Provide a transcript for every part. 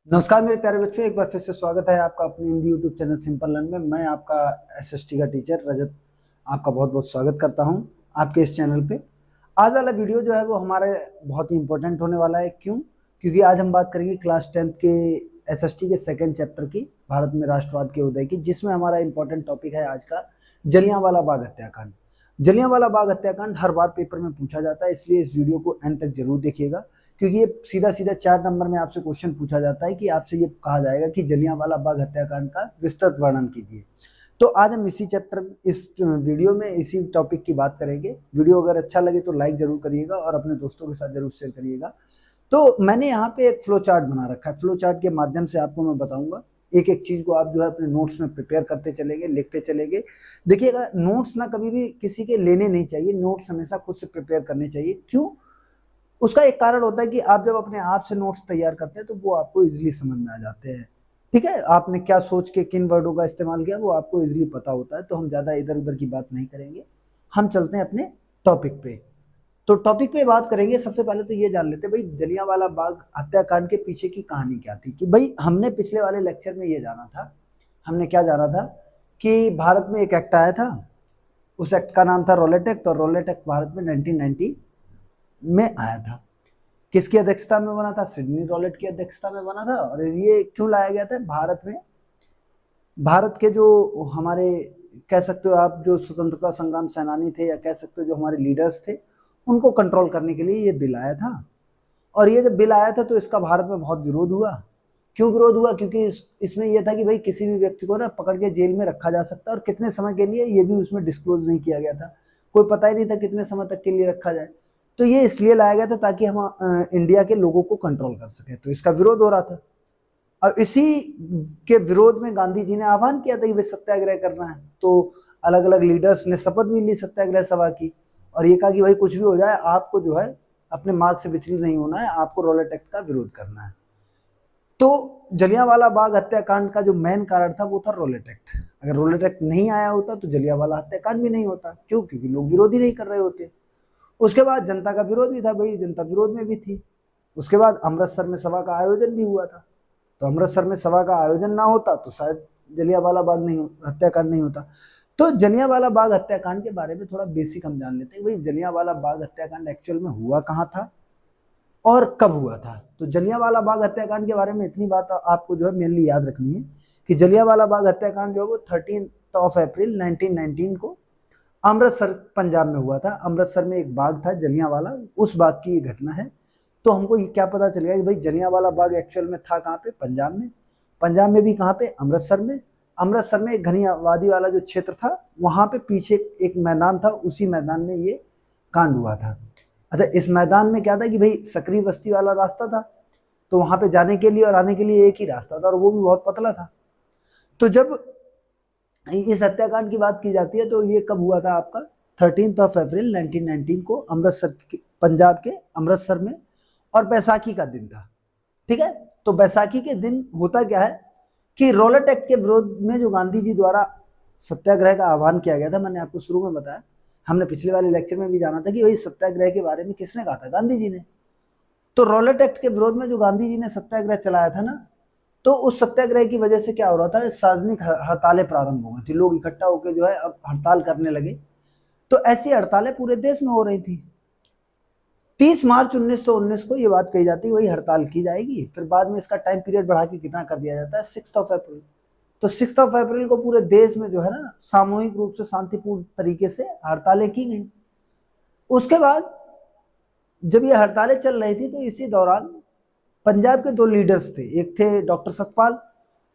नमस्कार मेरे प्यारे बच्चों, एक बार फिर से स्वागत है आपका अपने Hindi YouTube channel simple learn में। मैं आपका एसएसटी का टीचर रजत आपका बहुत बहुत स्वागत करता हूं आपके इस चैनल पे। आज वाला वीडियो जो है वो हमारे बहुत ही इंपॉर्टेंट होने वाला है। क्यों? क्योंकि आज हम बात करेंगे क्लास 10th के एसएसटी के सेकेंड चैप्टर की, भारत में राष्ट्रवाद के उदय की, जिसमें हमारा इंपॉर्टेंट टॉपिक है आज का जलियांवाला बाग हत्याकांड। जलियांवाला बाग हत्याकांड हर बार पेपर में पूछा जाता है, इसलिए इस वीडियो को एंड तक जरूर देखिएगा, क्योंकि ये सीधा सीधा 4 नंबर में आपसे क्वेश्चन पूछा जाता है कि आपसे ये कहा जाएगा कि जलियांवाला बाग हत्याकांड का विस्तृत वर्णन कीजिए। तो आज हम इसी चैप्टर इस वीडियो में इसी टॉपिक की बात करेंगे। वीडियो अगर अच्छा लगे तो लाइक जरूर करिएगा और अपने दोस्तों के साथ जरूर शेयर करिएगा। तो मैंने यहाँ पे एक फ्लो चार्ट बना रखा है। फ्लो चार्ट के माध्यम से आपको मैं बताऊंगा, एक एक चीज को आप जो है अपने नोट्स में प्रिपेयर करते चलेंगे, लिखते चलेंगे। देखिएगा, नोट्स ना कभी भी किसी के लेने नहीं चाहिए, नोट्स हमेशा खुद से प्रिपेयर करने चाहिए। क्यों? उसका एक कारण होता है कि आप जब अपने आप से नोट्स तैयार करते हैं तो वो आपको इजीली समझ में आ जाते हैं। ठीक है, आपने क्या सोच के किन वर्डों का इस्तेमाल किया वो आपको इजीली पता होता है। तो हम ज्यादा इधर उधर की बात नहीं करेंगे, हम चलते हैं अपने टॉपिक पे। तो टॉपिक पे बात करेंगे। सबसे पहले तो ये जान लेते हैं भाई, जलियांवाला बाग हत्याकांड के पीछे की कहानी क्या थी। कि भाई हमने पिछले वाले लेक्चर में ये जाना था, हमने क्या जाना था कि भारत में एक एक्ट आया था, उस एक्ट का नाम था रॉलेट एक्ट, और रॉलेट एक्ट भारत में 1990 में आया था। किसकी अध्यक्षता में बना था? सिडनी रॉलेट की अध्यक्षता में बना था। और ये क्यों लाया गया था भारत में? भारत के जो हमारे, कह सकते हो आप, जो स्वतंत्रता संग्राम सेनानी थे, या कह सकते हो जो हमारे लीडर्स थे, उनको कंट्रोल करने के लिए ये बिल आया था। और ये जब बिल आया था तो इसका भारत में बहुत विरोध हुआ। क्यों विरोध हुआ? क्योंकि इसमें यह था कि भाई किसी भी व्यक्ति को ना पकड़ के जेल में रखा जा सकता है, और कितने समय के लिए ये भी उसमें डिस्क्लोज नहीं किया गया था। कोई पता ही नहीं था कितने समय तक के लिए रखा जाए। तो ये इसलिए लाया गया था ताकि हम इंडिया के लोगों को कंट्रोल कर सके। तो इसका विरोध हो रहा था। और इसी के विरोध में गांधी जी ने आह्वान किया था कि वे सत्याग्रह करना है। तो अलग अलग लीडर्स ने शपथ भी ली सत्याग्रह सभा की, और ये कहा कि भाई कुछ भी हो जाए, आपको जो है अपने मार्ग से विचलित नहीं होना है, आपको रॉलेट एक्ट का विरोध करना है। तो जलियांवाला बाग हत्याकांड का जो मेन कारण था वो था रॉलेट एक्ट। अगर रॉलेट एक्ट नहीं आया होता तो जलियांवाला हत्याकांड भी नहीं होता। क्यों? क्योंकि लोग विरोध ही नहीं कर रहे होते। उसके बाद जनता का विरोध भी था, भाई जनता विरोध में भी थी। उसके बाद अमृतसर में सभा का आयोजन भी हुआ था। तो अमृतसर में सभा का आयोजन ना होता तो शायद जलियांवाला बाग नहीं हत्याकांड नहीं होता। तो जलियांवाला बाग हत्याकांड के बारे में थोड़ा बेसिक हम जान लेते हैं। भाई जलियांवाला बाग हत्याकांड एक्चुअल में हुआ कहाँ था और कब हुआ था। तो जलियांवाला बाग हत्याकांड के बारे में इतनी बात आपको जो है मेनली याद रखनी है कि जलियांवाला बाग हत्याकांड जो है वो 13 अप्रैल 1919 को अमृतसर पंजाब में हुआ था। अमृतसर में एक बाग था जलियांवाला, उस बाग की ये घटना है। तो हमको ये क्या पता चलेगा कि भाई जलियांवाला बाग एक्चुअल में था कहाँ पे? पंजाब में। पंजाब में भी कहाँ पे? अमृतसर में। अमृतसर में एक घनी आबादी वाला जो क्षेत्र था, वहां पे पीछे एक मैदान था, उसी मैदान में ये कांड हुआ था। अच्छा, इस मैदान में क्या था कि भाई सकरी बस्ती वाला रास्ता था, तो वहां पे जाने के लिए और आने के लिए एक ही रास्ता था, और वो भी बहुत पतला था। तो जब इस हत्याकांड की बात की जाती है तो ये कब हुआ था आपका? 13 अप्रैल 1919 को अमृतसर के, पंजाब के अमृतसर में, और बैसाखी का दिन था। ठीक है, तो बैसाखी के दिन होता क्या है कि रॉलेट एक्ट के विरोध में जो गांधी जी द्वारा सत्याग्रह का आह्वान किया गया था, मैंने आपको शुरू में बताया, हमने पिछले वाले लेक्चर में भी जाना था कि भाई सत्याग्रह के बारे में किसने कहा था? गांधी जी ने। तो रॉलेट एक्ट के विरोध में जो गांधी जी ने सत्याग्रह चलाया था ना, तो उस सत्याग्रह की वजह से क्या हो रहा था? सार्वजनिक हड़तालें प्रारंभ हो गई थी, लोग इकट्ठा होकर जो है अब हड़ताल करने लगे। तो ऐसी हड़तालें पूरे देश में हो रही थी। 30 मार्च 1919 को ये बात कही जाती है वही हड़ताल की जाएगी। फिर बाद में इसका टाइम पीरियड बढ़ा के कितना कर दिया जाता है? 6 अप्रैल। तो 6 अप्रैल को पूरे देश में जो है ना सामूहिक रूप से शांतिपूर्ण तरीके से हड़तालें की गई। उसके बाद जब ये हड़तालें चल रही थी तो इसी दौरान पंजाब के 2 लीडर्स थे, एक थे doctor Satpal,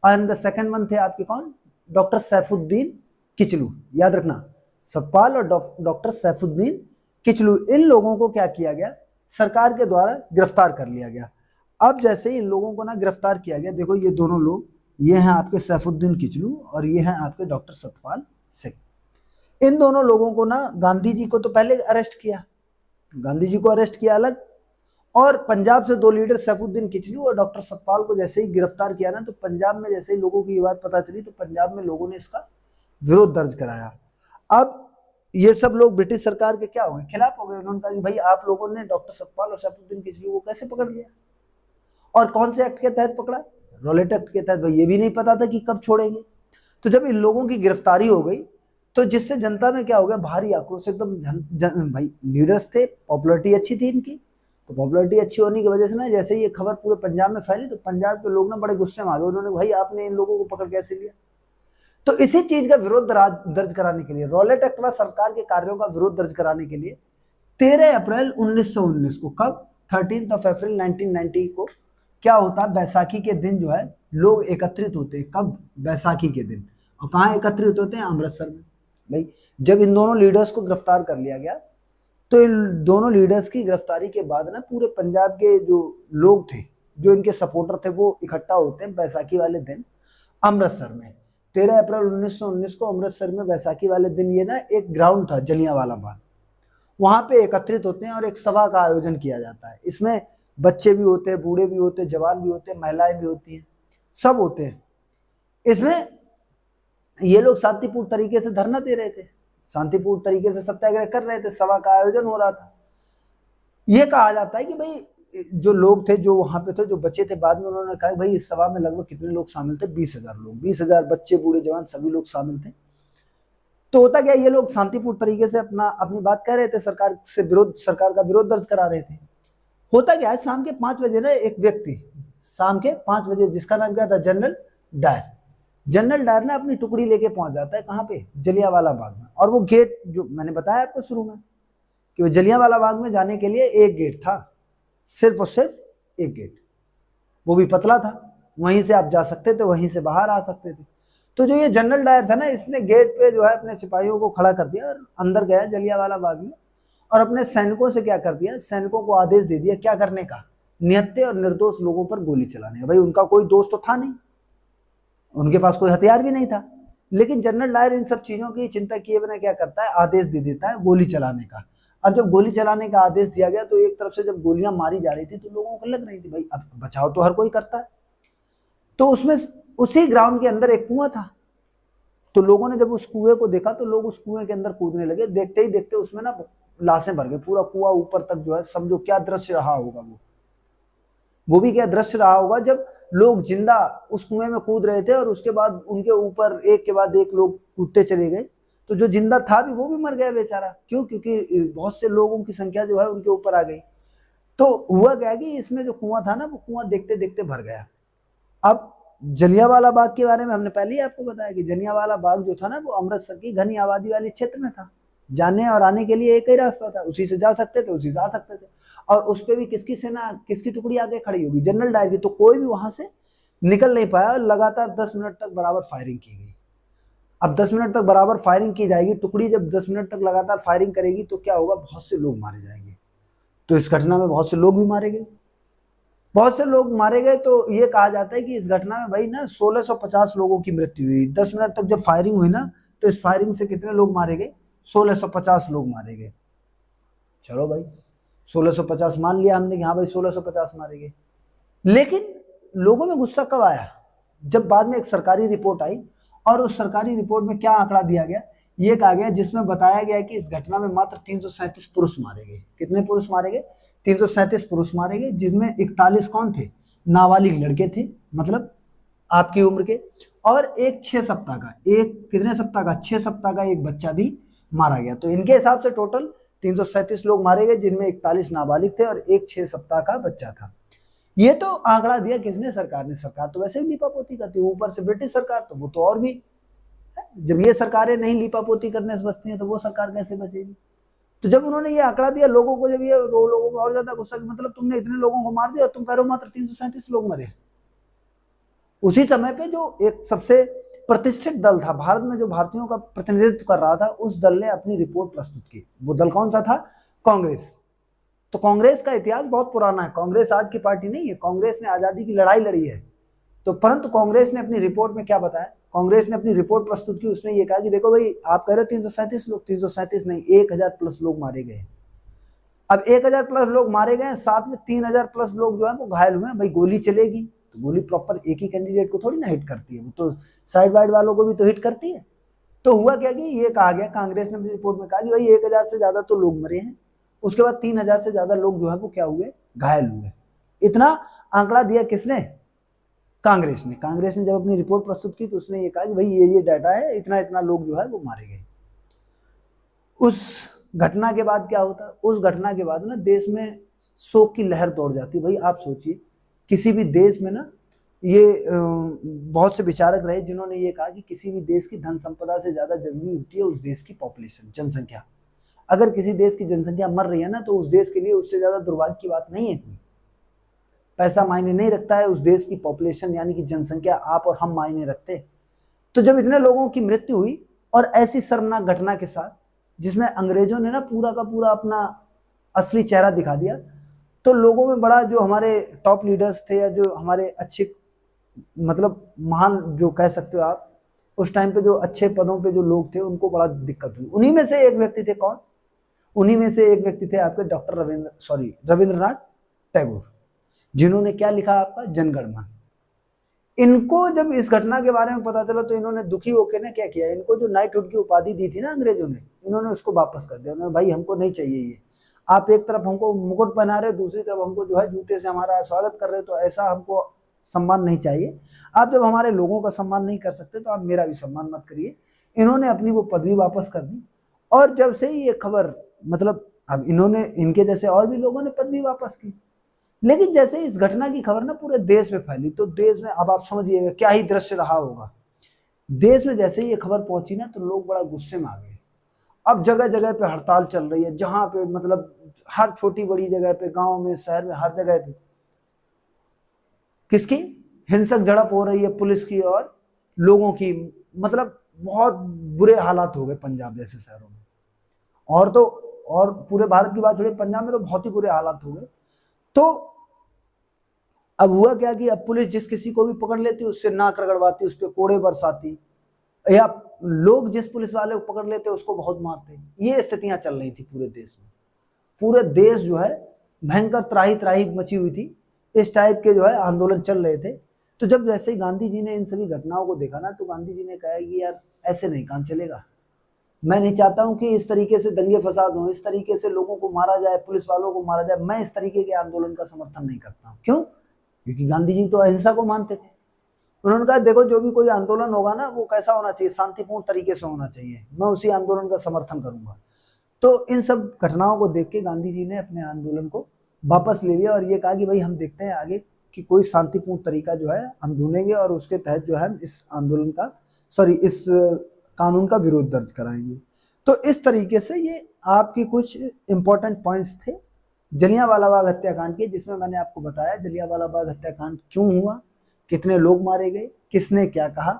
and the second one थे आपके कौन? डॉक्टर सैफुद्दीन किचलू। याद रखना, सतपाल और डॉक्टर सैफुद्दीन किचलू, इन लोगों को क्या किया गया? सरकार के द्वारा गिरफ्तार कर लिया गया। अब जैसे ही इन लोगों को ना गिरफ्तार किया गया, देखो ये दोनों लोग, ये हैं आपके सैफुद्दीन किचलू और ये हैं आपके डॉक्टर सतपाल सिंह। इन दोनों लोगों को ना गांधी जी को तो पहले अरेस्ट किया, गांधी जी को अरेस्ट किया अलग, और पंजाब से 2 लीडर सैफुद्दीन किचलू और डॉक्टर सतपाल को जैसे ही गिरफ्तार किया ना, तो पंजाब में जैसे ही लोगों की ये बात पता चली तो पंजाब में लोगों ने इसका विरोध दर्ज कराया। अब ये सब लोग ब्रिटिश सरकार के क्या हो गए? खिलाफ हो गए। उन्होंने कहा कि भाई आप लोगों ने डॉक्टर सतपाल और सैफुद्दीन किचलू को कैसे पकड़ लिया, और कौन से एक्ट के तहत पकड़ा? रॉलेट एक्ट के तहत भाई ये भी नहीं पता था कि कब छोड़ेंगे। तो जब इन लोगों की गिरफ्तारी हो गई तो जिससे जनता में क्या हो गया, भारी आक्रोश, एकदम भाई लीडर्स थे, पॉपुलैरिटी अच्छी थी इनकी, तो पॉपुलैरिटी अच्छी होने की वजह से ना जैसे ये खबर पूरे पंजाब में फैली तो पंजाब के लोग ना बड़े गुस्से में आ गए, उन्होंने भाई आपने इन लोगों को पकड़ कैसे लिया। तो इसी चीज का विरोध दर्ज कराने के लिए, रॉलेट एक्ट व सरकार के कार्यों का विरोध दर्ज कराने के लिए 13 अप्रैल 1919 को, कब 13 अप्रैल 1990 को क्या होता है, बैसाखी के दिन जो है लोग एकत्रित होते हैं। कब? बैसाखी के दिन। और कहाँ एकत्रित होते हैं? अमृतसर में। भाई जब इन दोनों लीडर्स को गिरफ्तार कर लिया गया तो इन दोनों लीडर्स की गिरफ्तारी के बाद ना पूरे पंजाब के जो लोग थे, जो इनके सपोर्टर थे, वो इकट्ठा होते हैं बैसाखी वाले दिन अमृतसर में। 13 अप्रैल 1919 को अमृतसर में बैसाखी वाले दिन ये ना एक ग्राउंड था जलियांवाला बाग, वहां पे एकत्रित होते हैं और एक सभा का आयोजन किया जाता है। इसमें बच्चे भी होते हैं, बूढ़े भी होते हैं, जवान भी होते हैं, महिलाएं भी होती हैं, सब होते हैं। इसमें ये लोग शांतिपूर्ण तरीके से धरना दे रहे थे, शांतिपूर्ण तरीके से सत्याग्रह कर रहे थे, सभा का आयोजन हो रहा था। ये कहा जाता है कि भाई जो लोग थे, जो वहां पे थे, जो बच्चे थे, बाद में उन्होंने कहा भाई इस सभा में लगभग कितने लोग शामिल थे? 20,000 लोग, 20,000 बच्चे, बूढ़े, जवान सभी लोग शामिल थे। तो होता क्या, ये लोग शांतिपूर्ण तरीके से अपनी बात कह रहे थे, सरकार का विरोध दर्ज करा रहे थे। होता क्या है, शाम के 5 बजे ना एक व्यक्ति, शाम के 5 बजे, जिसका नाम क्या था, जनरल डायर, जनरल डायर ने अपनी टुकड़ी लेके पहुंच जाता है कहाँ पे, जलियांवाला बाग में। और वो गेट जो मैंने बताया आपको शुरू में कि वो जलियांवाला बाग में जाने के लिए एक गेट था, सिर्फ और सिर्फ एक गेट, वो भी पतला था, वहीं से आप जा सकते थे, वहीं से बाहर आ सकते थे। तो जो ये जनरल डायर था ना, इसने गेट पे जो है अपने सिपाहियों को खड़ा कर दिया और अंदर गया जलियांवाला बाग में, और अपने सैनिकों से क्या कर दिया, सैनिकों को आदेश दे दिया क्या करने का, निहत्थे और निर्दोष लोगों पर गोली चलाने का। भाई उनका कोई दोस्त तो था नहीं, उनके पास कोई हथियार भी नहीं था, लेकिन जनरल डायर इन सब चीजों की चिंता किए बिना क्या करता है, आदेश दे देता है गोली चलाने का। अब जब गोली चलाने का आदेश दिया गया तो एक तरफ से जब गोलियां मारी जा रही थी तो लोगों को लग रही थी भाई अब बचाव तो हर कोई करता है। तो उसमें उसी ग्राउंड के अंदर एक कुआं था, तो लोगों ने जब उस कुएं को देखा तो लोग उस कुएं के अंदर कूदने लगे। देखते ही देखते उसमें ना लाशें भर गई, पूरा कुआं ऊपर तक जो है, समझो क्या दृश्य रहा होगा वो भी क्या दृश्य रहा होगा जब लोग जिंदा उस कुएं में कूद रहे थे और उसके बाद उनके ऊपर एक के बाद एक लोग कूदते चले गए। तो जो जिंदा था भी वो भी मर गया बेचारा, क्यों? क्योंकि बहुत से लोगों की संख्या जो है उनके ऊपर आ गई। तो हुआ क्या कि इसमें जो कुआं था ना, वो कुआं देखते देखते भर गया। अब जलियांवाला बाग के बारे में हमने पहले ही आपको बताया कि जलियांवाला बाग जो था ना, वो अमृतसर की घनी आबादी वाले क्षेत्र में था, जाने और आने के लिए एक ही रास्ता था, उसी से जा सकते थे, उसी से आ सकते थे। और उस पर भी किसकी सेना, किसकी टुकड़ी आगे खड़ी होगी, जनरल डायर की। तो कोई भी वहां से निकल नहीं पाया, लगातार 10 मिनट तक बराबर फायरिंग की गई। अब 10 मिनट तक बराबर फायरिंग की जाएगी, टुकड़ी जब 10 मिनट तक लगातार फायरिंग करेगी तो क्या होगा, बहुत से लोग मारे जाएंगे। तो इस घटना में बहुत से लोग भी मारे गए, बहुत से लोग मारे गए। तो ये कहा जाता है कि इस घटना में भाई ना 1650 लोगों की मृत्यु हुई। 10 मिनट तक जब फायरिंग हुई ना, तो इस फायरिंग से कितने लोग मारे गए, 1650 लोग मारे गए। चलो भाई 1650 मान लिया हमने कि हाँ भाई 1650 मारे गए। लेकिन लोगों में गुस्सा कब आया, जब बाद में एक सरकारी रिपोर्ट आई और उस सरकारी रिपोर्ट में क्या आंकड़ा दिया गया, ये कहा गया, जिसमें बताया गया कि इस घटना में मात्र 337 पुरुष मारे गए। कितने पुरुष मारे गए? 337 पुरुष मारे गए, जिसमें 41 कौन थे, नाबालिग लड़के थे, मतलब आपकी उम्र के, और एक 6 सप्ताह का, एक कितने सप्ताह का, 6 सप्ताह का एक बच्चा भी मारा गया। तो इनके हिसाब से टोटल 337 लोग मारे गए, जिनमें 41 नाबालिग थे और एक 6 सप्ताह का बच्चा था। ये तो आंकड़ा दिया किसने, सरकार ने। सरकार तो वैसे भी लीपापोती करती है, ऊपर से ब्रिटिश सरकार, तो वो तो और भी। जब ये सरकारें नहीं लीपापोती करने से बचती हैं तो वो सरकार कैसे बचेगी। तो जब उन्होंने ये आंकड़ा दिया लोगों को, जब ये लोगों को और ज्यादा गुस्सा, मतलब तुमने इतने लोगों को मार दिया और तुम कह रहे हो मात्र 337 लोग मरे। उसी समय पे जो एक सबसे प्रतिष्ठित दल था भारत में, जो भारतीयों का प्रतिनिधित्व कर रहा था, उस दल ने अपनी रिपोर्ट प्रस्तुत की। वो दल कौन सा था? कांग्रेस। तो कांग्रेस का इतिहास बहुत पुराना है, कांग्रेस आज की पार्टी नहीं है, कांग्रेस ने आजादी की लड़ाई लड़ी है। तो परंतु कांग्रेस ने अपनी रिपोर्ट में क्या बताया, कांग्रेस ने अपनी रिपोर्ट प्रस्तुत की, उसने ये कहा कि देखो भाई आप कह रहे हो 337 लोग, 337 नहीं, 1000 प्लस लोग मारे गए। अब 1000 प्लस लोग मारे गए, साथ में 3000 प्लस लोग जो है वो घायल हुए हैं। भाई गोली चलेगी तो गोली प्रॉपर एक ही कैंडिडेट को थोड़ी ना हिट करती है, वो तो साइड वाइड वालों को भी तो हिट करती है। तो हुआ क्या कि ये कहा गया, कांग्रेस ने अपनी रिपोर्ट में कहा कि भाई 1000 से ज्यादा तो लोग मरे हैं, उसके बाद 3000 से ज्यादा लोग जो है वो क्या हुए, घायल हुए। इतना आंकड़ा दिया किसने, कांग्रेस ने जब अपनी रिपोर्ट प्रस्तुत की तो उसने ये कहा कि भाई ये डाटा है, इतना इतना लोग जो है वो मारे गए। उस घटना के बाद क्या होता, उस घटना के बाद ना देश में शोक की लहर दौड़ जाती। भाई आप सोचिए, किसी भी देश में ना ये बहुत से विचारक रहे जिन्होंने ये कहा कि किसी भी देश की धन संपदा से ज्यादा जरूरी होती है उस देश की पॉपुलेशन, जनसंख्या। अगर किसी देश की जनसंख्या मर रही है ना तो उस देश के लिए उससे ज्यादा दुर्भाग्य की बात नहीं है कोई। पैसा मायने नहीं रखता है, उस देश की पॉपुलेशन यानी कि जनसंख्या, आप और हम मायने रखते। तो जब इतने लोगों की मृत्यु हुई और ऐसी शर्मनाक घटना के साथ जिसमें अंग्रेजों ने ना पूरा का पूरा अपना असली चेहरा दिखा दिया, तो लोगों में बड़ा, जो हमारे टॉप लीडर्स थे या जो हमारे अच्छे मतलब महान जो कह सकते हो आप, उस टाइम पे जो अच्छे पदों पे जो लोग थे उनको बड़ा दिक्कत हुई। उन्हीं में से एक व्यक्ति थे कौन? उन्हीं में से एक व्यक्ति थे आपके डॉक्टर रविंद्रनाथ टैगोर, जिन्होंने क्या लिखा आपका जनगण मन। इनको जब इस घटना के बारे में पता चला तो इन्होंने दुखी होकर ना क्या किया, इनको जो नाइटहुड की उपाधि दी थी ना अंग्रेजों ने, इन्होंने उसको वापस कर दिया। उन्होंने भाई हमको नहीं चाहिए ये, आप एक तरफ हमको मुकुट पहना रहे हो, दूसरी तरफ हमको जो है जूते से हमारा स्वागत कर रहे हो, तो ऐसा हमको सम्मान नहीं चाहिए। आप जब हमारे लोगों का सम्मान नहीं कर सकते तो आप मेरा भी सम्मान मत करिए। इन्होंने अपनी वो पदवी वापस कर दी। और जब से ही ये खबर, मतलब अब इन्होंने, इनके जैसे और भी लोगों ने पदवी वापस की, लेकिन जैसे इस घटना की खबर ना पूरे देश में फैली तो देश में, अब आप समझिएगा क्या ही दृश्य रहा होगा। देश में जैसे ही ये खबर पहुंची ना तो लोग बड़ा गुस्से में आ गए। अब जगह जगह पे हड़ताल चल रही है, जहां पे मतलब हर छोटी बड़ी जगह पे, गांव में, शहर में, हर जगह पे किसकी हिंसक झड़प हो रही है, पुलिस की और लोगों की। मतलब बहुत बुरे हालात हो गए पंजाब जैसे शहरों में, और तो और पूरे भारत की बात छोड़िए, पंजाब में तो बहुत ही बुरे हालात हो गए। तो अब हुआ क्या कि अब पुलिस जिस किसी को भी पकड़ लेती उससे नाक रगड़वाती, उस पर कोड़े बरसाती, या लोग जिस पुलिस वाले को पकड़ लेते उसको बहुत मारते। ये स्थितियां चल रही थी पूरे देश में। पूरे देश जो है भयंकर त्राही त्राही मची हुई थी, इस टाइप के जो है आंदोलन चल रहे थे। तो जब जैसे ही गांधी जी ने इन सभी घटनाओं को देखा ना तो गांधी जी ने कहा कि यार ऐसे नहीं काम चलेगा। मैं नहीं चाहता हूं कि इस तरीके से दंगे फसाद हो, इस तरीके से लोगों को मारा जाए, पुलिस वालों को मारा जाए। मैं इस तरीके के आंदोलन का समर्थन नहीं करता हूं। क्यों? क्योंकि गांधी जी तो अहिंसा को मानते थे। उन्होंने कहा देखो जो भी कोई आंदोलन होगा ना वो कैसा होना चाहिए, शांतिपूर्ण तरीके से होना चाहिए, मैं उसी आंदोलन का समर्थन करूंगा। तो इन सब घटनाओं को देख के गांधी जी ने अपने आंदोलन को वापस ले लिया और ये कहा कि भाई हम देखते हैं आगे कि कोई शांतिपूर्ण तरीका जो है हम ढूंढेंगे और उसके तहत जो है इस आंदोलन का, इस कानून का विरोध दर्ज कराएंगे। तो इस तरीके से ये आपके कुछ इंपॉर्टेंट पॉइंट्स थे जलियांवाला बाग हत्याकांड के, जिसमें मैंने आपको बताया जलियांवाला बाग हत्याकांड क्यों हुआ, कितने लोग मारे गए, किसने क्या कहा,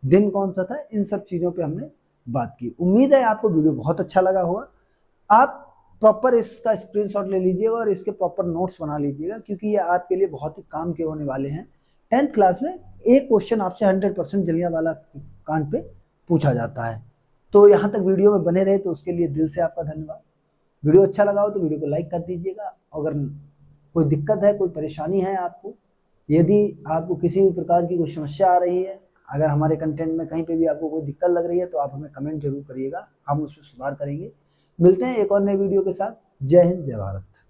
दिन कौन सा था, इन सब चीजों पे हमने बात की। उम्मीद है आपको वीडियो बहुत अच्छा लगा होगा। आप प्रॉपर इसका स्क्रीनशॉट ले लीजिएगा और इसके प्रॉपर नोट्स बना लीजिएगा, क्योंकि ये आपके लिए बहुत ही काम के होने वाले हैं। 10th क्लास में एक क्वेश्चन आपसे 100% जलियांवाला कांड पे पूछा जाता है। तो यहाँ तक वीडियो में बने रहे तो उसके लिए दिल से आपका धन्यवाद। वीडियो अच्छा लगा हो तो वीडियो को लाइक कर दीजिएगा। अगर कोई दिक्कत है, कोई परेशानी है आपको, यदि आपको किसी भी प्रकार की कोई समस्या आ रही है, अगर हमारे कंटेंट में कहीं पे भी आपको कोई दिक्कत लग रही है तो आप हमें कमेंट जरूर करिएगा, हम उस पर सुधार करेंगे। मिलते हैं एक और नए वीडियो के साथ। जय हिंद, जय भारत।